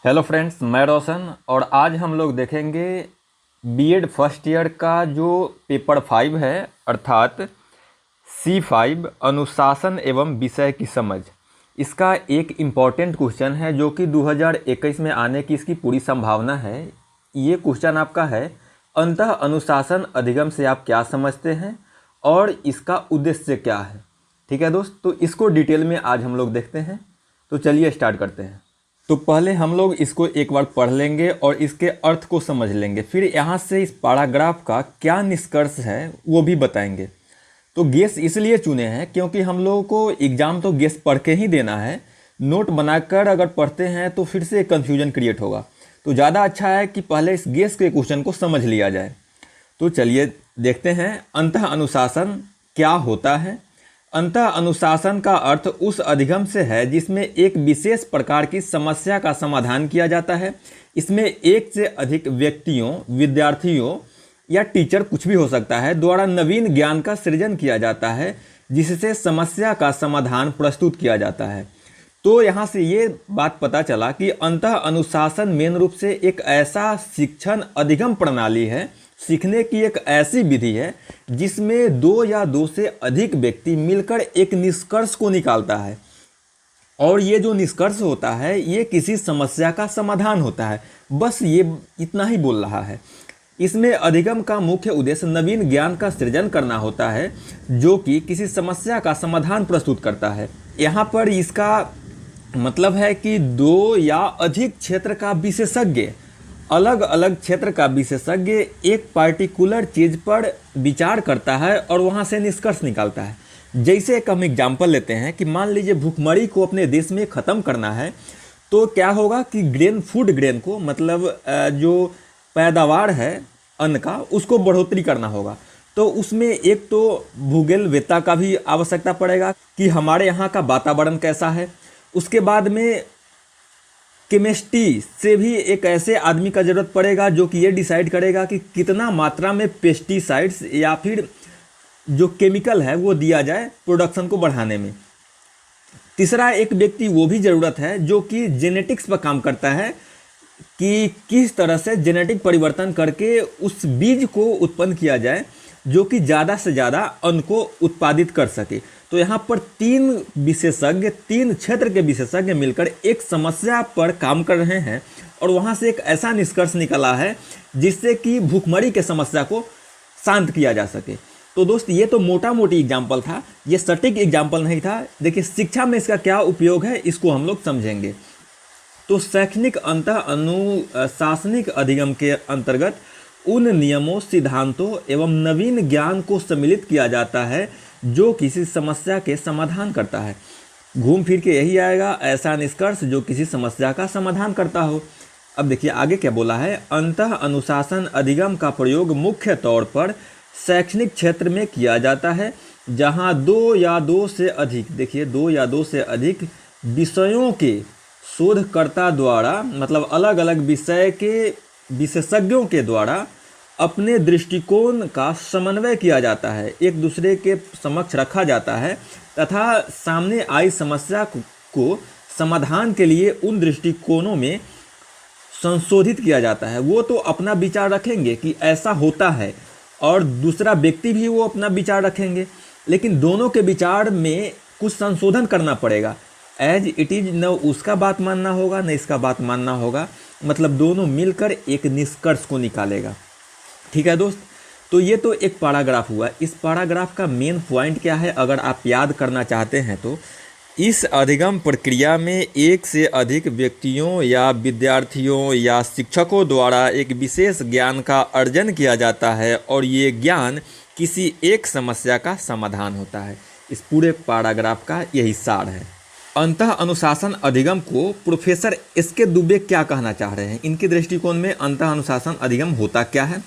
Hello friends, मैं रोशन और आज हम लोग देखेंगे बीएड फर्स्ट ईयर का जो पेपर 5 है अर्थात C5 अनुशासन एवं विषय की समझ। इसका एक इम्पॉर्टेंट क्वेश्चन है जो कि 2021 में आने की इसकी पूरी संभावना है। ये क्वेश्चन आपका है, अंतः अनुशासन अधिगम से आप क्या समझते हैं और इसका उद्देश्य क्या है। ठीक है दोस्त, तो इसको डिटेल में आज हम लोग देखते हैं। तो चलिए स्टार्ट करते हैं। तो पहले हम लोग इसको एक बार पढ़ लेंगे और इसके अर्थ को समझ लेंगे, फिर यहाँ से इस पैराग्राफ का क्या निष्कर्ष है वो भी बताएंगे। तो गेस इसलिए चुने हैं क्योंकि हम लोगों को एग्ज़ाम तो गेस पढ़ के ही देना है। नोट बनाकर अगर पढ़ते हैं तो फिर से कन्फ्यूजन क्रिएट होगा। तो ज़्यादा अच्छा है कि पहले इस गेस के क्वेश्चन को समझ लिया जाए। तो चलिए देखते हैं, अंतः अनुशासन क्या होता है। अंतः अनुशासन का अर्थ उस अधिगम से है जिसमें एक विशेष प्रकार की समस्या का समाधान किया जाता है। इसमें एक से अधिक व्यक्तियों, विद्यार्थियों या टीचर, कुछ भी हो सकता है, द्वारा नवीन ज्ञान का सृजन किया जाता है जिससे समस्या का समाधान प्रस्तुत किया जाता है। तो यहाँ से ये बात पता चला कि अंतः अनुशासन मेन रूप से एक ऐसा शिक्षण अधिगम प्रणाली है, सीखने की एक ऐसी विधि है जिसमें दो या दो से अधिक व्यक्ति मिलकर एक निष्कर्ष को निकालता है और ये जो निष्कर्ष होता है ये किसी समस्या का समाधान होता है। बस ये इतना ही बोल रहा है। इसमें अधिगम का मुख्य उद्देश्य नवीन ज्ञान का सृजन करना होता है जो कि किसी समस्या का समाधान प्रस्तुत करता है। यहाँ पर इसका मतलब है कि दो या अधिक क्षेत्र का विशेषज्ञ, अलग अलग क्षेत्र का विशेषज्ञ एक पार्टिकुलर चीज़ पर विचार करता है और वहाँ से निष्कर्ष निकालता है। जैसे एक हम एग्जाम्पल लेते हैं कि मान लीजिए भुखमरी को अपने देश में ख़त्म करना है, तो क्या होगा कि फूड ग्रेन को, मतलब जो पैदावार है अन्न का, उसको बढ़ोतरी करना होगा। तो उसमें एक तो भूगोलवेत्ता का भी आवश्यकता पड़ेगा कि हमारे यहाँ का वातावरण कैसा है। उसके बाद में केमिस्ट्री से भी एक ऐसे आदमी का ज़रूरत पड़ेगा जो कि ये डिसाइड करेगा कि कितना मात्रा में पेस्टिसाइड्स या फिर जो केमिकल है वो दिया जाए प्रोडक्शन को बढ़ाने में। तीसरा एक व्यक्ति वो भी ज़रूरत है जो कि जेनेटिक्स पर काम करता है कि किस तरह से जेनेटिक परिवर्तन करके उस बीज को उत्पन्न किया जाए जो कि ज़्यादा से ज़्यादा अन्न को उत्पादित कर सके। तो यहाँ पर तीन विशेषज्ञ, तीन क्षेत्र के विशेषज्ञ मिलकर एक समस्या पर काम कर रहे हैं और वहाँ से एक ऐसा निष्कर्ष निकला है जिससे कि भूखमरी के समस्या को शांत किया जा सके। तो दोस्त, ये तो मोटा मोटी एग्जाम्पल था, ये सटीक एग्जाम्पल नहीं था। देखिए शिक्षा में इसका क्या उपयोग है इसको हम लोग समझेंगे। तो शैक्षणिक अंतः अनुशासनिक अधिगम के अंतर्गत उन नियमों, सिद्धांतों एवं नवीन ज्ञान को सम्मिलित किया जाता है जो किसी समस्या के समाधान करता है। घूम फिर के यही आएगा, ऐसा निष्कर्ष जो किसी समस्या का समाधान करता हो। अब देखिए आगे क्या बोला है, अंतः अनुशासन अधिगम का प्रयोग मुख्य तौर पर शैक्षणिक क्षेत्र में किया जाता है जहां दो या दो से अधिक, देखिए दो या दो से अधिक विषयों के शोधकर्ता द्वारा, मतलब अलग अलग विषय के विशेषज्ञों के द्वारा अपने दृष्टिकोण का समन्वय किया जाता है, एक दूसरे के समक्ष रखा जाता है तथा सामने आई समस्या को समाधान के लिए उन दृष्टिकोणों में संशोधित किया जाता है। वो तो अपना विचार रखेंगे कि ऐसा होता है और दूसरा व्यक्ति भी वो अपना विचार रखेंगे, लेकिन दोनों के विचार में कुछ संशोधन करना पड़ेगा। एज इट इज, न उसका बात मानना होगा न इसका बात मानना होगा, मतलब दोनों मिलकर एक निष्कर्ष को निकालेगा। ठीक है दोस्त, तो ये तो एक पैराग्राफ हुआ। इस पैराग्राफ का मेन पॉइंट क्या है अगर आप याद करना चाहते हैं तो, इस अधिगम प्रक्रिया में एक से अधिक व्यक्तियों या विद्यार्थियों या शिक्षकों द्वारा एक विशेष ज्ञान का अर्जन किया जाता है और ये ज्ञान किसी एक समस्या का समाधान होता है। इस पूरे पैराग्राफ का यही सार है। अंतः अनुशासन अधिगम को प्रोफेसर एस.के. दुबे क्या कहना चाह रहे हैं, इनके दृष्टिकोण में अंतः अनुशासन अधिगम होता क्या है।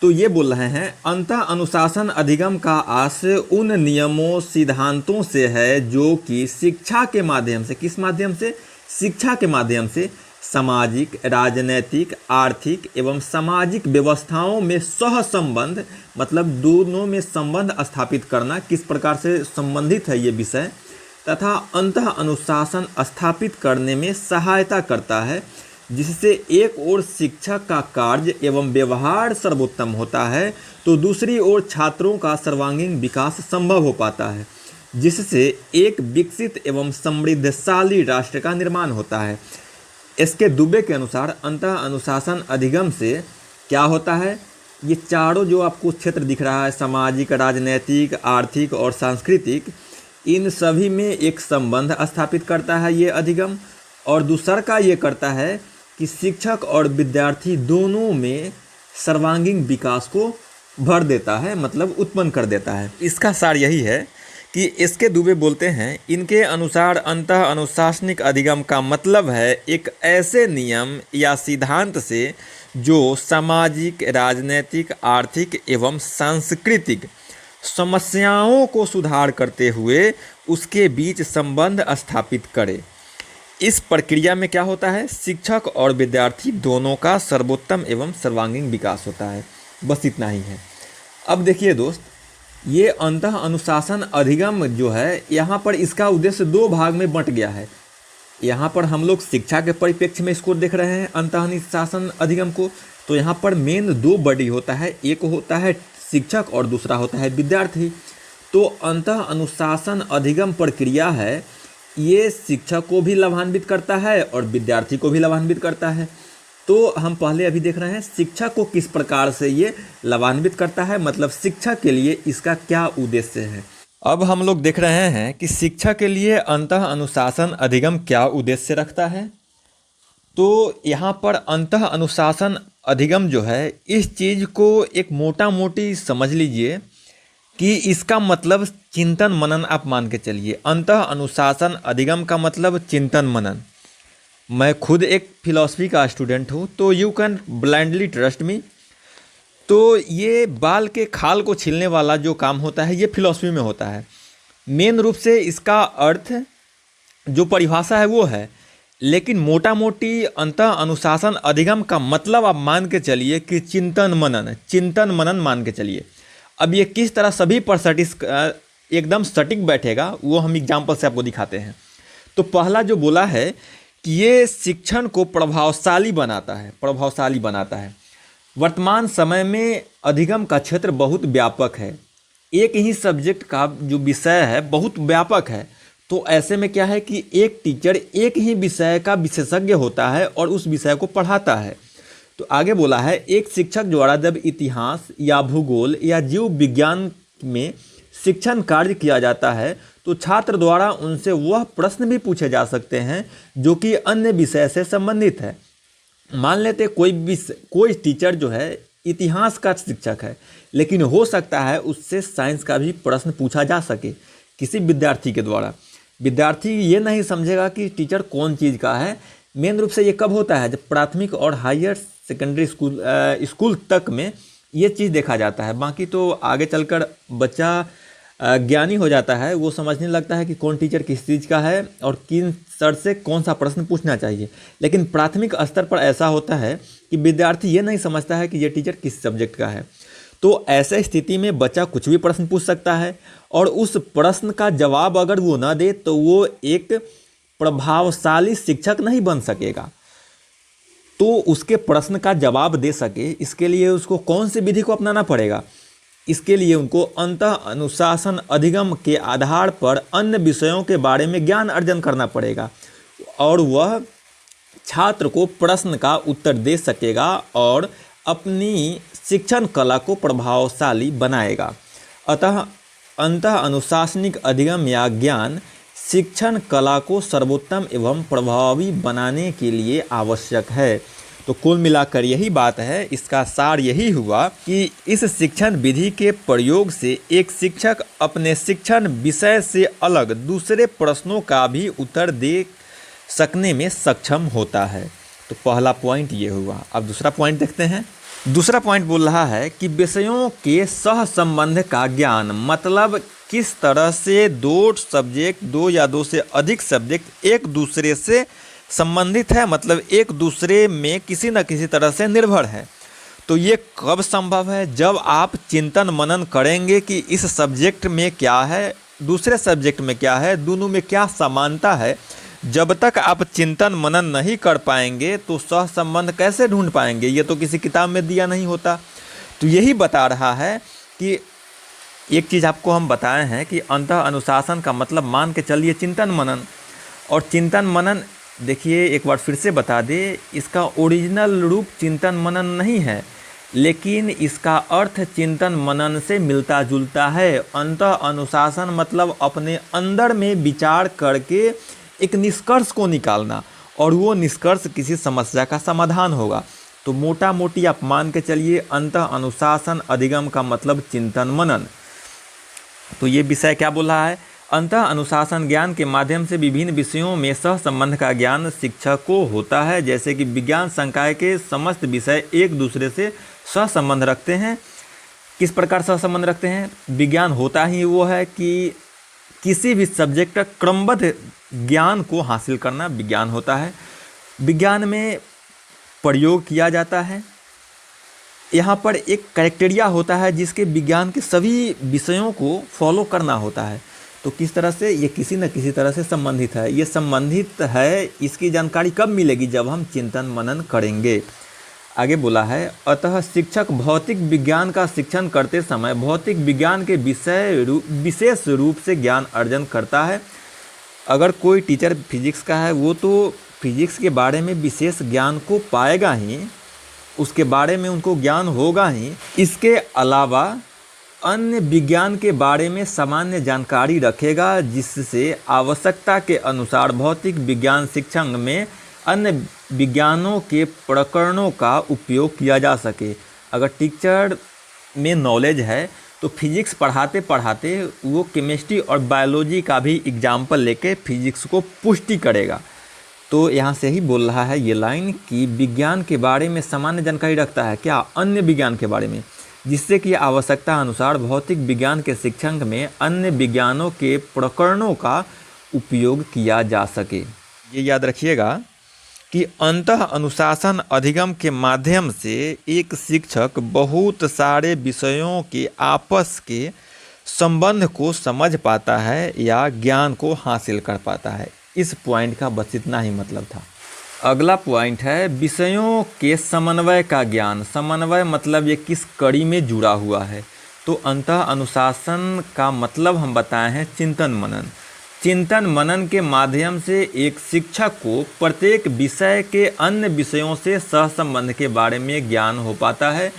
तो ये बोल रहे हैं, अंतः अनुशासन अधिगम का आशय उन नियमों, सिद्धांतों से है जो कि शिक्षा के माध्यम से, किस माध्यम से, शिक्षा के माध्यम से सामाजिक, राजनैतिक, आर्थिक एवं सामाजिक व्यवस्थाओं में सहसंबंध, मतलब दोनों में संबंध स्थापित करना, किस प्रकार से संबंधित है ये विषय, तथा अंतः अनुशासन स्थापित करने में सहायता करता है जिससे एक ओर शिक्षक का कार्य एवं व्यवहार सर्वोत्तम होता है तो दूसरी ओर छात्रों का सर्वांगीण विकास संभव हो पाता है, जिससे एक विकसित एवं समृद्धशाली राष्ट्र का निर्माण होता है। इसके दुबे के अनुसार अंतः अनुशासन अधिगम से क्या होता है, ये चारों जो आपको क्षेत्र दिख रहा है, सामाजिक, राजनैतिक, आर्थिक और सांस्कृतिक, इन सभी में एक संबंध स्थापित करता है ये अधिगम। और दूसरा का ये करता है कि शिक्षक और विद्यार्थी दोनों में सर्वांगीण विकास को भर देता है, मतलब उत्पन्न कर देता है। इसका सार यही है कि इसके दुबे बोलते हैं, इनके अनुसार अंतः अनुशासनिक अधिगम का मतलब है एक ऐसे नियम या सिद्धांत से जो सामाजिक, राजनैतिक, आर्थिक एवं सांस्कृतिक समस्याओं को सुधार करते हुए उसके बीच संबंध स्थापित करे। इस प्रक्रिया में क्या होता है, शिक्षक और विद्यार्थी दोनों का सर्वोत्तम एवं सर्वांगीण विकास होता है। बस इतना ही है। अब देखिए दोस्त, ये अंतः अनुशासन अधिगम जो है, यहाँ पर इसका उद्देश्य दो भाग में बंट गया है। यहाँ पर हम लोग शिक्षा के परिप्रेक्ष्य में इसको देख रहे हैं अंतः अनुशासन अधिगम को। तो यहाँ पर मेन दो बॉडी होता है, एक होता है शिक्षक और दूसरा होता है विद्यार्थी। तो अंतः अनुशासन अधिगम प्रक्रिया है, ये शिक्षक को भी लाभान्वित करता है और विद्यार्थी को भी लाभान्वित करता है। तो हम पहले अभी देख रहे हैं शिक्षक को किस प्रकार से ये लाभान्वित करता है, मतलब शिक्षक के लिए इसका क्या उद्देश्य है। अब हम लोग देख रहे हैं कि शिक्षा के लिए अंतः अनुशासन अधिगम क्या उद्देश्य रखता है। तो यहाँ पर अंतः अनुशासन अधिगम जो है, इस चीज़ को एक मोटा मोटी समझ लीजिए कि इसका मतलब चिंतन मनन आप मान के चलिए। अंतः अनुशासन अधिगम का मतलब चिंतन मनन। मैं खुद एक फिलॉसफी का स्टूडेंट हूँ, तो you can blindly trust me. तो ये बाल के खाल को छीलने वाला जो काम होता है, ये फिलॉसफी में होता है। मेन रूप से इसका अर्थ जो परिभाषा है वो है, लेकिन मोटा मोटी अंतः अनुशासन अधिगम का मतलब आप मान के चलिए कि चिंतन मनन मान के चलिए। अब ये किस तरह सभी पर एकदम सटीक बैठेगा, वो हम एग्जाम्पल से आपको दिखाते हैं। तो पहला जो बोला है कि ये शिक्षण को प्रभावशाली बनाता है। वर्तमान समय में अधिगम का क्षेत्र बहुत व्यापक है, एक ही सब्जेक्ट का जो विषय है बहुत व्यापक है। तो ऐसे में क्या है कि एक टीचर एक ही विषय का विशेषज्ञ होता है और उस विषय को पढ़ाता है। तो आगे बोला है, एक शिक्षक द्वारा जब इतिहास या भूगोल या जीव विज्ञान में शिक्षण कार्य किया जाता है तो छात्र द्वारा उनसे वह प्रश्न भी पूछे जा सकते हैं जो कि अन्य विषय से संबंधित है। मान लेते कोई टीचर जो है इतिहास का शिक्षक है, लेकिन हो सकता है उससे साइंस का भी प्रश्न पूछा जा सके किसी विद्यार्थी के द्वारा। विद्यार्थी ये नहीं समझेगा कि टीचर कौन चीज़ का है। मेन रूप से ये कब होता है, जब प्राथमिक और हायर सेकेंडरी स्कूल तक में ये चीज़ देखा जाता है। बाकी तो आगे चलकर बच्चा ज्ञानी हो जाता है, वो समझने लगता है कि कौन टीचर किस चीज़ का है और किन सर से कौन सा प्रश्न पूछना चाहिए। लेकिन प्राथमिक स्तर पर ऐसा होता है कि विद्यार्थी ये नहीं समझता है कि ये टीचर किस सब्जेक्ट का है। तो ऐसे स्थिति में बच्चा कुछ भी प्रश्न पूछ सकता है और उस प्रश्न का जवाब अगर वो ना दे तो वो एक प्रभावशाली शिक्षक नहीं बन सकेगा। तो उसके प्रश्न का जवाब दे सके, इसके लिए उसको कौन सी विधि को अपनाना पड़ेगा, इसके लिए उनको अंतः अनुशासन अधिगम के आधार पर अन्य विषयों के बारे में ज्ञान अर्जन करना पड़ेगा और वह छात्र को प्रश्न का उत्तर दे सकेगा और अपनी शिक्षण कला को प्रभावशाली बनाएगा। अतः अंतः अनुशासनिक अधिगम या ज्ञान शिक्षण कला को सर्वोत्तम एवं प्रभावी बनाने के लिए आवश्यक है। तो कुल मिलाकर यही बात है, इसका सार यही हुआ कि इस शिक्षण विधि के प्रयोग से एक शिक्षक अपने शिक्षण विषय से अलग दूसरे प्रश्नों का भी उत्तर दे सकने में सक्षम होता है। तो पहला पॉइंट ये हुआ। अब दूसरा पॉइंट देखते हैं। दूसरा पॉइंट बोल रहा है कि विषयों के सह संबंध का ज्ञान, मतलब किस तरह से दो या दो से अधिक सब्जेक्ट एक दूसरे से संबंधित है, मतलब एक दूसरे में किसी न किसी तरह से निर्भर है। तो ये कब संभव है, जब आप चिंतन मनन करेंगे कि इस सब्जेक्ट में क्या है, दूसरे सब्जेक्ट में क्या है, दोनों में क्या समानता है। जब तक आप चिंतन मनन नहीं कर पाएंगे तो सहसंबंध कैसे ढूंढ पाएंगे, ये तो किसी किताब में दिया नहीं होता। तो यही बता रहा है कि एक चीज़ आपको हम बताए हैं कि अंतः अनुशासन का मतलब मान के चलिए चिंतन मनन। और चिंतन मनन देखिए एक बार फिर से बता दे, इसका ओरिजिनल रूप चिंतन मनन नहीं है, लेकिन इसका अर्थ चिंतन मनन से मिलता जुलता है। अंतः अनुशासन मतलब अपने अंदर में विचार करके एक निष्कर्ष को निकालना, और वो निष्कर्ष किसी समस्या का समाधान होगा। तो मोटा मोटी आप मान के चलिए अंतः अनुशासन अधिगम का मतलब चिंतन मनन। तो ये विषय क्या बोल रहा है, अंतः अनुशासन ज्ञान के माध्यम से विभिन्न विषयों में सह संबंध का ज्ञान शिक्षक को होता है। जैसे कि विज्ञान संकाय के समस्त विषय एक दूसरे से सह संबंध रखते हैं। किस प्रकार सह संबंध रखते हैं, विज्ञान होता ही वो है कि किसी भी सब्जेक्ट का क्रमबद्ध ज्ञान को हासिल करना विज्ञान होता है। विज्ञान में प्रयोग किया जाता है, यहाँ पर एक क्राइटेरिया होता है जिसके विज्ञान के सभी विषयों को फॉलो करना होता है। तो किस तरह से ये किसी न किसी तरह से संबंधित है, ये संबंधित है, इसकी जानकारी कब मिलेगी, जब हम चिंतन मनन करेंगे। आगे बोला है, अतः शिक्षक भौतिक विज्ञान का शिक्षण करते समय भौतिक विज्ञान के विशेष रूप से ज्ञान अर्जन करता है। अगर कोई टीचर फिजिक्स का है वो तो फिजिक्स के बारे में विशेष ज्ञान को पाएगा ही, उसके बारे में उनको ज्ञान होगा ही। इसके अलावा अन्य विज्ञान के बारे में सामान्य जानकारी रखेगा, जिससे आवश्यकता के अनुसार भौतिक विज्ञान शिक्षण में अन्य विज्ञानों के प्रकरणों का उपयोग किया जा सके। अगर टीचर में नॉलेज है तो फिजिक्स पढ़ाते पढ़ाते वो केमिस्ट्री और बायोलॉजी का भी एग्जाम्पल लेके फिजिक्स को पुष्टि करेगा। तो यहाँ से ही बोल रहा है ये लाइन कि विज्ञान के बारे में सामान्य जानकारी रखता है, क्या, अन्य विज्ञान के बारे में, जिससे कि आवश्यकता अनुसार भौतिक विज्ञान के शिक्षण में अन्य विज्ञानों के प्रकरणों का उपयोग किया जा सके। ये याद रखिएगा कि अंतः अनुशासन अधिगम के माध्यम से एक शिक्षक बहुत सारे विषयों के आपस के संबंध को समझ पाता है या ज्ञान को हासिल कर पाता है। इस पॉइंट का बस इतना ही मतलब था। अगला पॉइंट है विषयों के समन्वय का ज्ञान। समन्वय मतलब ये किस कड़ी में जुड़ा हुआ है। तो अंतः अनुशासन का मतलब हम बताए हैं चिंतन मनन। चिंतन मनन के माध्यम से एक शिक्षक को प्रत्येक विषय के अन्य विषयों से सहसंबंध के बारे में ज्ञान हो पाता है,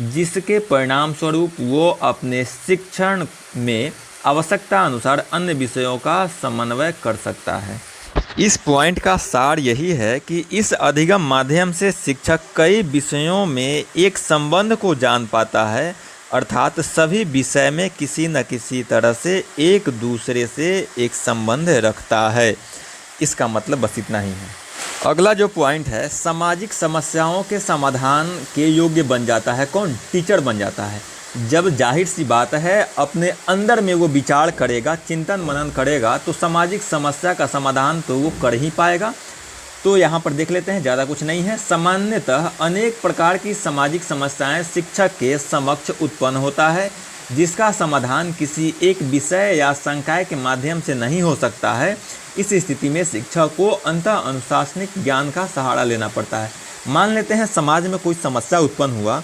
जिसके परिणाम स्वरूप वो अपने शिक्षण में आवश्यकता अनुसार अन्य विषयों का समन्वय कर सकता है। इस पॉइंट का सार यही है कि इस अधिगम माध्यम से शिक्षक कई विषयों में एक संबंध को जान पाता है, अर्थात सभी विषय में किसी न किसी तरह से एक दूसरे से एक संबंध रखता है। इसका मतलब बस इतना ही है। अगला जो पॉइंट है, सामाजिक समस्याओं के समाधान के योग्य बन जाता है। कौन? टीचर बन जाता है। जब जाहिर सी बात है अपने अंदर में वो विचार करेगा, चिंतन मनन करेगा, तो सामाजिक समस्या का समाधान तो वो कर ही पाएगा। तो यहाँ पर देख लेते हैं, ज़्यादा कुछ नहीं है। सामान्यतः अनेक प्रकार की सामाजिक समस्याएं शिक्षक के समक्ष उत्पन्न होता है, जिसका समाधान किसी एक विषय या संकाय के माध्यम से नहीं हो सकता है। इस स्थिति में शिक्षक को अंतः अनुशासनिक ज्ञान का सहारा लेना पड़ता है। मान लेते हैं समाज में कोई समस्या उत्पन्न हुआ,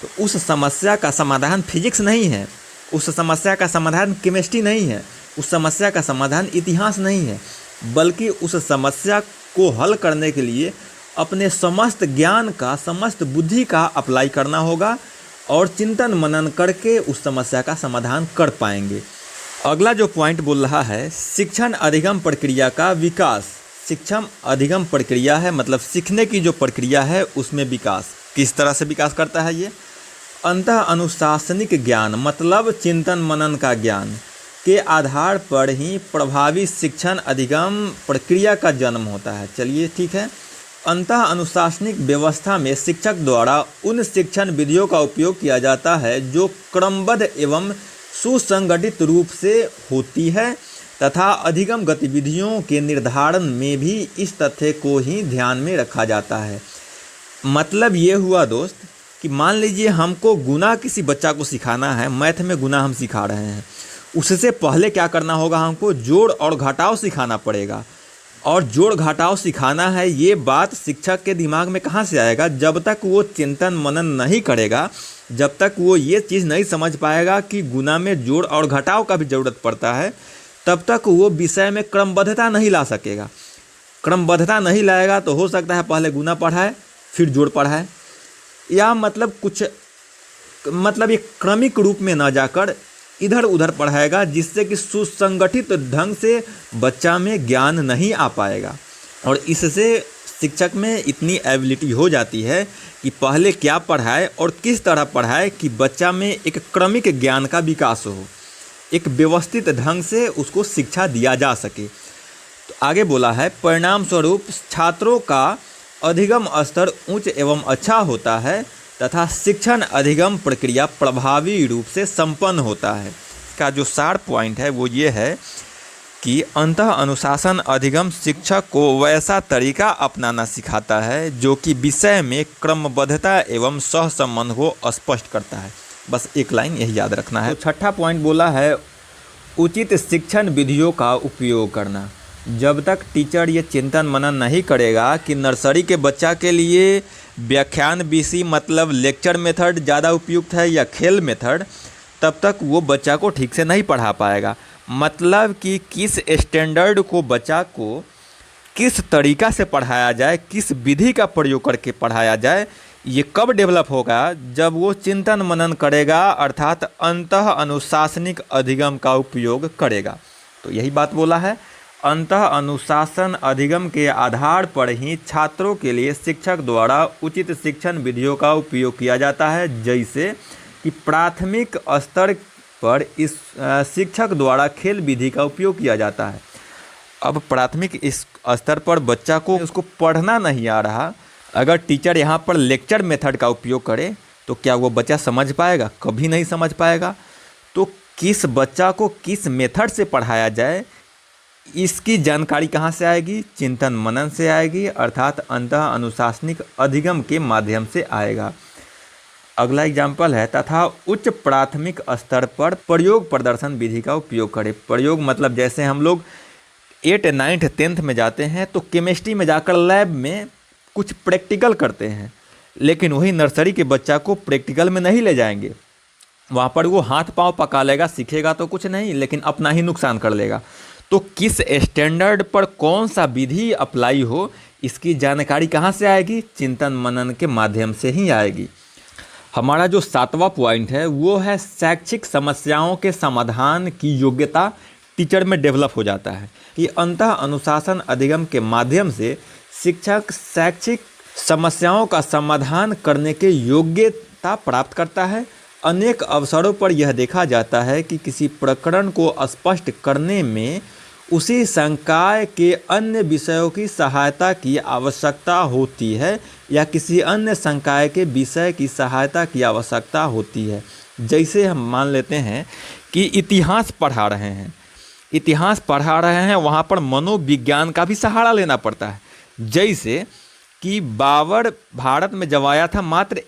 तो उस समस्या का समाधान फिजिक्स नहीं है, उस समस्या का समाधान केमिस्ट्री नहीं है, उस समस्या का समाधान इतिहास नहीं है, बल्कि उस समस्या को हल करने के लिए अपने समस्त ज्ञान का, समस्त बुद्धि का अप्लाई करना होगा और चिंतन मनन करके उस समस्या का समाधान कर पाएंगे। अगला जो पॉइंट बोल रहा है, शिक्षण अधिगम प्रक्रिया का विकास। शिक्षण अधिगम प्रक्रिया है मतलब सीखने की जो प्रक्रिया है उसमें विकास। किस तरह से विकास करता है ये? अंतः अनुशासनिक ज्ञान मतलब चिंतन मनन का ज्ञान के आधार पर ही प्रभावी शिक्षण अधिगम प्रक्रिया का जन्म होता है। चलिए ठीक है। अंतः अनुशासनिक व्यवस्था में शिक्षक द्वारा उन शिक्षण विधियों का उपयोग किया जाता है जो क्रमबद्ध एवं सुसंगठित रूप से होती है, तथा अधिगम गतिविधियों के निर्धारण में भी इस तथ्य को ही ध्यान में रखा जाता है। मतलब ये हुआ दोस्त कि मान लीजिए हमको गुना किसी बच्चा को सिखाना है, मैथ में गुना हम सिखा रहे हैं, उससे पहले क्या करना होगा, हमको जोड़ और घटाव सिखाना पड़ेगा। और जोड़ घटाव सिखाना है, ये बात शिक्षक के दिमाग में कहाँ से आएगा? जब तक वो चिंतन मनन नहीं करेगा, जब तक वो ये चीज़ नहीं समझ पाएगा कि गुना में जोड़ और घटाव का भी ज़रूरत पड़ता है, तब तक वो विषय में क्रमबद्धता नहीं ला सकेगा। क्रमबद्धता नहीं लाएगा तो हो सकता है पहले गुना पढ़ाए फिर जोड़ पढ़ाए, या मतलब ये क्रमिक रूप में ना जाकर इधर उधर पढ़ाएगा, जिससे कि सुसंगठित ढंग से बच्चा में ज्ञान नहीं आ पाएगा। और इससे शिक्षक में इतनी एबिलिटी हो जाती है कि पहले क्या पढ़ाए और किस तरह पढ़ाए कि बच्चा में एक क्रमिक ज्ञान का विकास हो, एक व्यवस्थित ढंग से उसको शिक्षा दिया जा सके। तो आगे बोला है, परिणाम स्वरूप छात्रों का अधिगम स्तर उच्च एवं अच्छा होता है तथा शिक्षण अधिगम प्रक्रिया प्रभावी रूप से संपन्न होता है। इसका जो सार पॉइंट है वो ये है कि अंतः अनुशासन अधिगम शिक्षक को वैसा तरीका अपनाना सिखाता है जो कि विषय में क्रमबद्धता एवं सहसंबंध को स्पष्ट करता है। बस एक लाइन यही याद रखना है। तो छठा पॉइंट बोला है उचित शिक्षण विधियों का उपयोग करना। जब तक टीचर ये चिंतन मनन नहीं करेगा कि नर्सरी के बच्चा के लिए व्याख्यान विषय मतलब लेक्चर मेथड ज़्यादा उपयुक्त है या खेल मेथड, तब तक वो बच्चा को ठीक से नहीं पढ़ा पाएगा। मतलब कि किस स्टैंडर्ड को बच्चा को किस तरीका से पढ़ाया जाए, किस विधि का प्रयोग करके पढ़ाया जाए, ये कब डेवलप होगा? जब वो चिंतन मनन करेगा, अर्थात अंतः अनुशासनिक अधिगम का उपयोग करेगा। तो यही बात बोला है, अंतः अनुशासन अधिगम के आधार पर ही छात्रों के लिए शिक्षक द्वारा उचित शिक्षण विधियों का उपयोग किया जाता है। जैसे कि प्राथमिक स्तर पर इस शिक्षक द्वारा खेल विधि का उपयोग किया जाता है। अब प्राथमिक इस स्तर पर बच्चा को उसको पढ़ना नहीं आ रहा, अगर टीचर यहाँ पर लेक्चर मेथड का उपयोग करे तो क्या वो बच्चा समझ पाएगा? कभी नहीं समझ पाएगा। तो किस बच्चा को किस मेथड से पढ़ाया जाए, इसकी जानकारी कहाँ से आएगी? चिंतन मनन से आएगी, अर्थात अंतः अनुशासनिक अधिगम के माध्यम से आएगा। अगला एग्जाम्पल है, तथा उच्च प्राथमिक स्तर पर प्रयोग प्रदर्शन विधि का उपयोग करें। प्रयोग मतलब जैसे हम लोग 8, 9, 10th में जाते हैं तो केमिस्ट्री में जाकर लैब में कुछ प्रैक्टिकल करते हैं, लेकिन वही नर्सरी के बच्चा को प्रैक्टिकल में नहीं ले जाएंगे। वहाँ पर वो हाथ पांव पका लेगा, सीखेगा तो कुछ नहीं, लेकिन अपना ही नुकसान कर लेगा। तो किस स्टैंडर्ड पर कौन सा विधि अप्लाई हो, इसकी जानकारी कहाँ से आएगी? चिंतन मनन के माध्यम से ही आएगी। हमारा जो 7वां पॉइंट है वो है शैक्षिक समस्याओं के समाधान की योग्यता टीचर में डेवलप हो जाता है कि अंतः अनुशासन अधिगम के माध्यम से शिक्षक शैक्षिक समस्याओं का समाधान करने के योग्यता प्राप्त करता है। अनेक अवसरों पर यह देखा जाता है कि किसी प्रकरण को स्पष्ट करने में उसी संकाय के अन्य विषयों की सहायता की आवश्यकता होती है या किसी अन्य संकाय के विषय की सहायता की आवश्यकता होती है। जैसे हम मान लेते हैं कि इतिहास पढ़ा रहे हैं, वहाँ पर मनोविज्ञान का भी सहारा लेना पड़ता है। जैसे कि बाबर भारत में जब आया था मात्र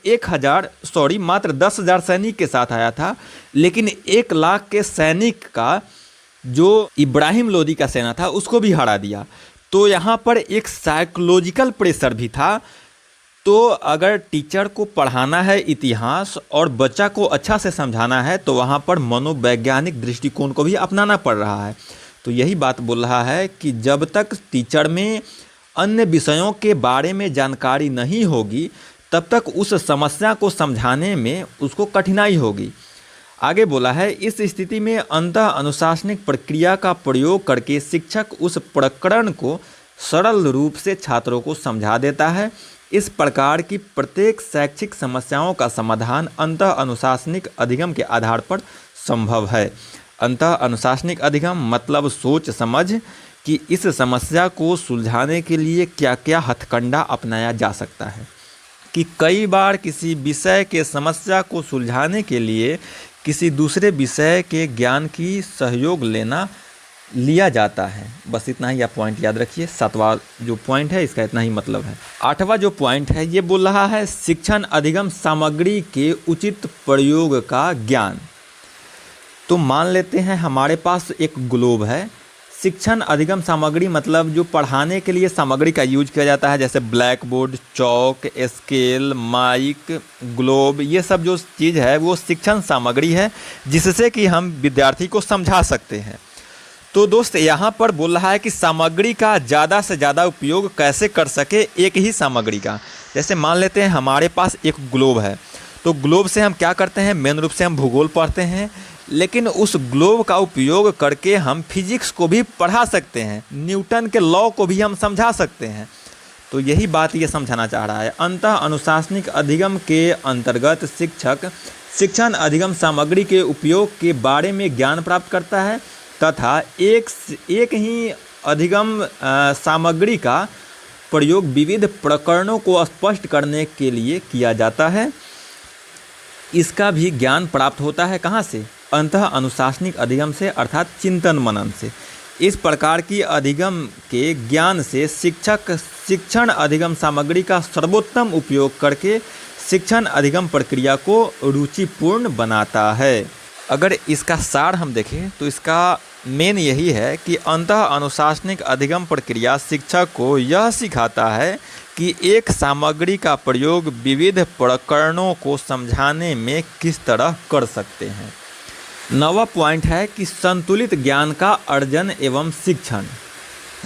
10,000 सैनिक के साथ आया था, लेकिन 1 लाख के सैनिक का जो इब्राहिम लोदी का सेना था उसको भी हरा दिया। तो यहाँ पर एक साइकोलॉजिकल प्रेशर भी था। तो अगर टीचर को पढ़ाना है इतिहास और बच्चा को अच्छा से समझाना है तो वहाँ पर मनोवैज्ञानिक दृष्टिकोण को भी अपनाना पड़ रहा है। तो यही बात बोल रहा है कि जब तक टीचर में अन्य विषयों के बारे में जानकारी नहीं होगी तब तक उस समस्या को समझाने में उसको कठिनाई होगी। आगे बोला है, इस स्थिति में अंतः अनुशासनिक प्रक्रिया का प्रयोग करके शिक्षक उस प्रकरण को सरल रूप से छात्रों को समझा देता है। इस प्रकार की प्रत्येक शैक्षिक समस्याओं का समाधान अंतः अनुशासनिक अधिगम के आधार पर संभव है। अंतः अनुशासनिक अधिगम मतलब सोच समझ कि इस समस्या को सुलझाने के लिए क्या क्या हथकंडा अपनाया जा सकता है। कि कई बार किसी विषय के समस्या को सुलझाने के लिए किसी दूसरे विषय के ज्ञान की सहयोग लिया जाता है। बस इतना ही आप पॉइंट याद रखिए। 7वां जो पॉइंट है इसका इतना ही मतलब है। 8वां जो पॉइंट है ये बोल रहा है शिक्षण अधिगम सामग्री के उचित प्रयोग का ज्ञान। तो मान लेते हैं हमारे पास एक ग्लोब है, शिक्षण अधिगम सामग्री मतलब जो पढ़ाने के लिए सामग्री का यूज किया जाता है, जैसे ब्लैक बोर्ड, चौक, स्केल, माइक, ग्लोब, ये सब जो चीज़ है वो शिक्षण सामग्री है जिससे कि हम विद्यार्थी को समझा सकते हैं। तो दोस्त यहाँ पर बोल रहा है कि सामग्री का ज़्यादा से ज़्यादा उपयोग कैसे कर सके एक ही सामग्री का। जैसे मान लेते हैं हमारे पास एक ग्लोब है, तो ग्लोब से हम क्या करते हैं, मेन रूप से हम भूगोल पढ़ते हैं, लेकिन उस ग्लोब का उपयोग करके हम फिजिक्स को भी पढ़ा सकते हैं, न्यूटन के लॉ को भी हम समझा सकते हैं। तो यही बात ये समझाना चाह रहा है। अंतः अनुशासनिक अधिगम के अंतर्गत शिक्षक शिक्षण अधिगम सामग्री के उपयोग के बारे में ज्ञान प्राप्त करता है तथा एक ही अधिगम सामग्री का प्रयोग विविध प्रकरणों को स्पष्ट करने के लिए किया जाता है। इसका भी ज्ञान प्राप्त होता है कहाँ से? अंतः अनुशासनिक अधिगम से, अर्थात चिंतन मनन से। इस प्रकार की अधिगम के ज्ञान से शिक्षक शिक्षण अधिगम सामग्री का सर्वोत्तम उपयोग करके शिक्षण अधिगम प्रक्रिया को रुचिपूर्ण बनाता है। अगर इसका सार हम देखें तो इसका मेन यही है कि अंतः अनुशासनिक अधिगम प्रक्रिया शिक्षक को यह सिखाता है कि एक सामग्री का प्रयोग विविध प्रकरणों को समझाने में किस तरह कर सकते हैं। 9वां पॉइंट है कि संतुलित ज्ञान का अर्जन एवं शिक्षण।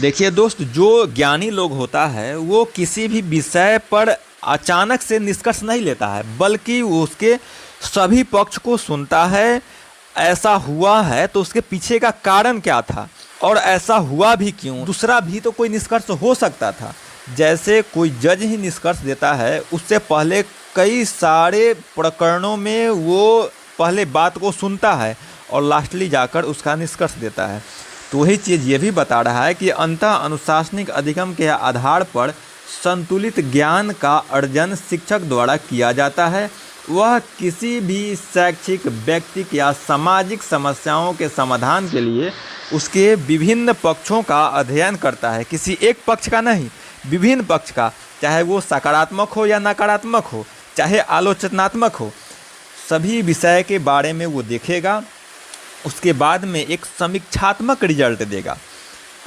देखिए दोस्त, जो ज्ञानी लोग होता है वो किसी भी विषय पर अचानक से निष्कर्ष नहीं लेता है, बल्कि वो उसके सभी पक्ष को सुनता है। ऐसा हुआ है तो उसके पीछे का कारण क्या था और ऐसा हुआ भी क्यों, दूसरा भी तो कोई निष्कर्ष हो सकता था। जैसे कोई जज ही निष्कर्ष देता है, उससे पहले कई सारे प्रकरणों में वो पहले बात को सुनता है और लास्टली जाकर उसका निष्कर्ष देता है। तो वही चीज़ ये भी बता रहा है कि अंतः अनुशासनिक अधिगम के आधार पर संतुलित ज्ञान का अर्जन शिक्षक द्वारा किया जाता है। वह किसी भी शैक्षिक, व्यक्तिक या सामाजिक समस्याओं के समाधान के लिए उसके विभिन्न पक्षों का अध्ययन करता है। किसी एक पक्ष का नहीं, विभिन्न पक्ष का, चाहे वो सकारात्मक हो या नकारात्मक हो, चाहे आलोचनात्मक हो, सभी विषय के बारे में वो देखेगा। उसके बाद में एक समीक्षात्मक रिजल्ट देगा।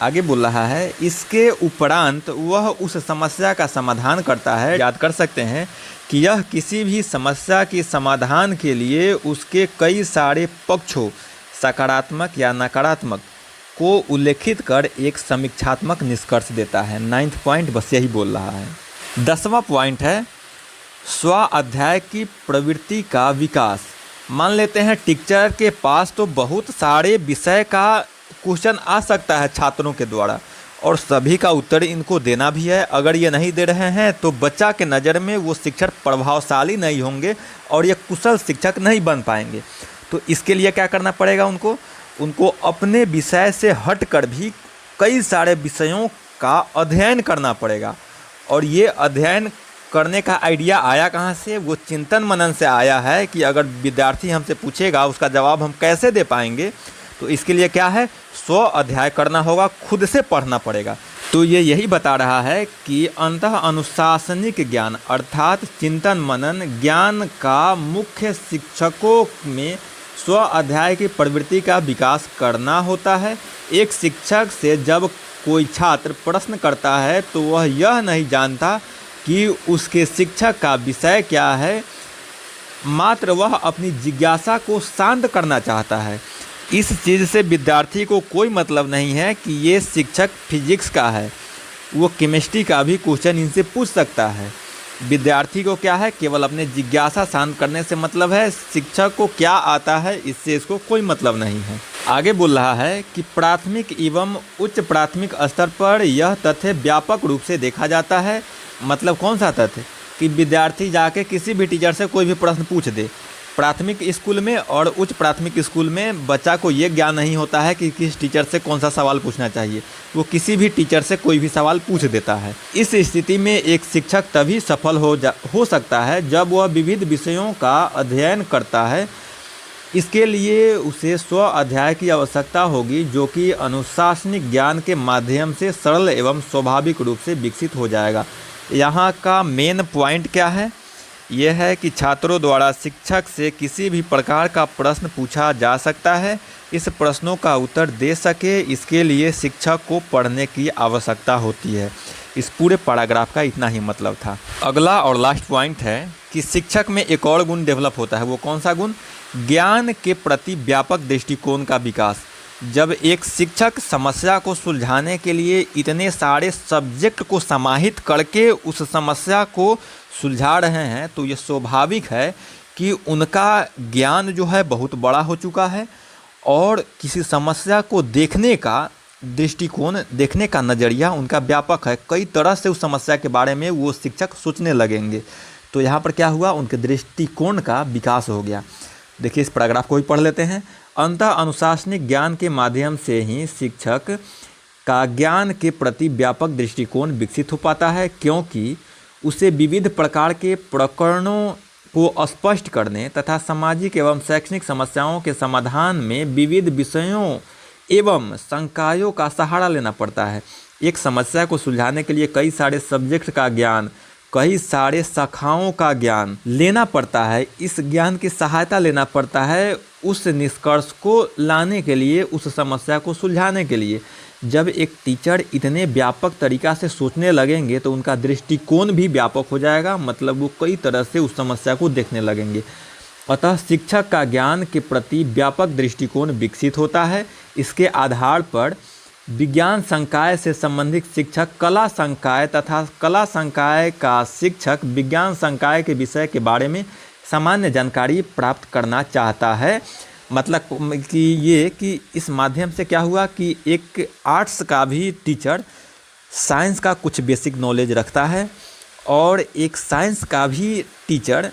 आगे बोल रहा है, इसके उपरांत वह उस समस्या का समाधान करता है। याद कर सकते हैं कि यह किसी भी समस्या के समाधान के लिए उसके कई सारे पक्षों, सकारात्मक या नकारात्मक, को उल्लेखित कर एक समीक्षात्मक निष्कर्ष देता है। 9वां पॉइंट बस यही बोल रहा है। 10वां पॉइंट है स्व अध्याय की प्रवृत्ति का विकास। मान लेते हैं टीचर के पास तो बहुत सारे विषय का क्वेश्चन आ सकता है छात्रों के द्वारा, और सभी का उत्तर इनको देना भी है। अगर ये नहीं दे रहे हैं तो बच्चा के नज़र में वो शिक्षक प्रभावशाली नहीं होंगे और ये कुशल शिक्षक नहीं बन पाएंगे। तो इसके लिए क्या करना पड़ेगा, उनको अपने विषय से हटकर भी कई सारे विषयों का अध्ययन करना पड़ेगा। और ये अध्ययन करने का आइडिया आया कहाँ से? वो चिंतन मनन से आया है कि अगर विद्यार्थी हमसे पूछेगा उसका जवाब हम कैसे दे पाएंगे। तो इसके लिए क्या है, स्व अध्याय करना होगा, खुद से पढ़ना पड़ेगा। तो ये यही बता रहा है कि अंतः अनुशासनिक ज्ञान अर्थात चिंतन मनन ज्ञान का मुख्य शिक्षकों में स्व अध्याय की प्रवृत्ति का विकास करना होता है। एक शिक्षक से जब कोई छात्र प्रश्न करता है तो वह यह नहीं जानता कि उसके शिक्षक का विषय क्या है, मात्र वह अपनी जिज्ञासा को शांत करना चाहता है। इस चीज़ से विद्यार्थी को कोई मतलब नहीं है कि ये शिक्षक फिजिक्स का है, वो केमिस्ट्री का भी क्वेश्चन इनसे पूछ सकता है। विद्यार्थी को क्या है, केवल अपने जिज्ञासा शांत करने से मतलब है। शिक्षक को क्या आता है इससे इसको कोई मतलब नहीं है। आगे बोल रहा है कि प्राथमिक एवं उच्च प्राथमिक स्तर पर यह तथ्य व्यापक रूप से देखा जाता है। मतलब कौन सा तथ्य, कि विद्यार्थी जाके किसी भी टीचर से कोई भी प्रश्न पूछ दे। प्राथमिक स्कूल में और उच्च प्राथमिक स्कूल में बच्चा को ये ज्ञान नहीं होता है कि किस टीचर से कौन सा सवाल पूछना चाहिए, वो किसी भी टीचर से कोई भी सवाल पूछ देता है। इस स्थिति में एक शिक्षक तभी सफल हो सकता है जब वह विविध विषयों का अध्ययन करता है। इसके लिए उसे स्व अध्याय की आवश्यकता होगी, जो कि अनुशासनिक ज्ञान के माध्यम से सरल एवं स्वाभाविक रूप से विकसित हो जाएगा। यहाँ का मेन पॉइंट क्या है, यह है कि छात्रों द्वारा शिक्षक से किसी भी प्रकार का प्रश्न पूछा जा सकता है। इस प्रश्नों का उत्तर दे सके, इसके लिए शिक्षक को पढ़ने की आवश्यकता होती है। इस पूरे पैराग्राफ का इतना ही मतलब था। अगला और लास्ट पॉइंट है कि शिक्षक में एक और गुण डेवलप होता है। वो कौन सा गुण? ज्ञान के प्रति व्यापक दृष्टिकोण का विकास। जब एक शिक्षक समस्या को सुलझाने के लिए इतने सारे सब्जेक्ट को समाहित करके उस समस्या को सुलझा रहे हैं, तो ये स्वाभाविक है कि उनका ज्ञान जो है बहुत बड़ा हो चुका है और किसी समस्या को देखने का दृष्टिकोण, देखने का नज़रिया उनका व्यापक है। कई तरह से उस समस्या के बारे में वो शिक्षक सोचने लगेंगे। तो यहाँ पर क्या हुआ? उनके दृष्टिकोण का विकास हो गया। देखिए, इस पैराग्राफ को भी पढ़ लेते हैं। अंतः अनुशासनिक ज्ञान के माध्यम से ही शिक्षक का ज्ञान के प्रति व्यापक दृष्टिकोण विकसित हो पाता है, क्योंकि उसे विविध प्रकार के प्रकरणों को स्पष्ट करने तथा सामाजिक एवं शैक्षणिक समस्याओं के समाधान में विविध विषयों एवं संकायों का सहारा लेना पड़ता है। एक समस्या को सुलझाने के लिए कई सारे सब्जेक्ट का ज्ञान, कई सारे शाखाओं का ज्ञान लेना पड़ता है। इस ज्ञान की सहायता लेना पड़ता है उस निष्कर्ष को लाने के लिए, उस समस्या को सुलझाने के लिए। जब एक टीचर इतने व्यापक तरीक़ा से सोचने लगेंगे तो उनका दृष्टिकोण भी व्यापक हो जाएगा, मतलब वो कई तरह से उस समस्या को देखने लगेंगे। अतः शिक्षक का ज्ञान के प्रति व्यापक दृष्टिकोण विकसित होता है। इसके आधार पर विज्ञान संकाय से संबंधित शिक्षक कला संकाय तथा कला संकाय का शिक्षक विज्ञान संकाय के विषय के बारे में सामान्य जानकारी प्राप्त करना चाहता है। मतलब कि इस माध्यम से क्या हुआ कि एक आर्ट्स का भी टीचर साइंस का कुछ बेसिक नॉलेज रखता है और एक साइंस का भी टीचर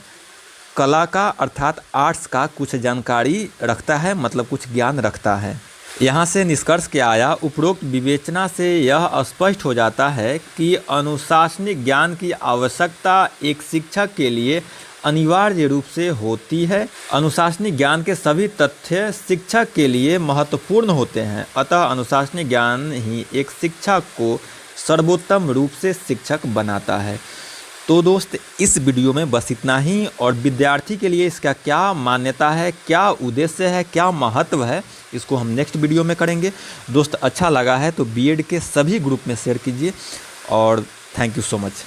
कला का अर्थात आर्ट्स का कुछ जानकारी रखता है, मतलब कुछ ज्ञान रखता है। यहाँ से निष्कर्ष क्या आया? उपरोक्त विवेचना से यह स्पष्ट हो जाता है कि अनुशासनिक ज्ञान की आवश्यकता एक शिक्षक के लिए अनिवार्य रूप से होती है। अनुशासनिक ज्ञान के सभी तथ्य शिक्षक के लिए महत्वपूर्ण होते हैं। अतः अनुशासनिक ज्ञान ही एक शिक्षक को सर्वोत्तम रूप से शिक्षक बनाता है। तो दोस्त, इस वीडियो में बस इतना ही। और विद्यार्थी के लिए इसका क्या मान्यता है, क्या उद्देश्य है, क्या महत्व है, इसको हम नेक्स्ट वीडियो में करेंगे। दोस्त, अच्छा लगा है तो बीएड के सभी ग्रुप में शेयर कीजिए और थैंक यू सो मच।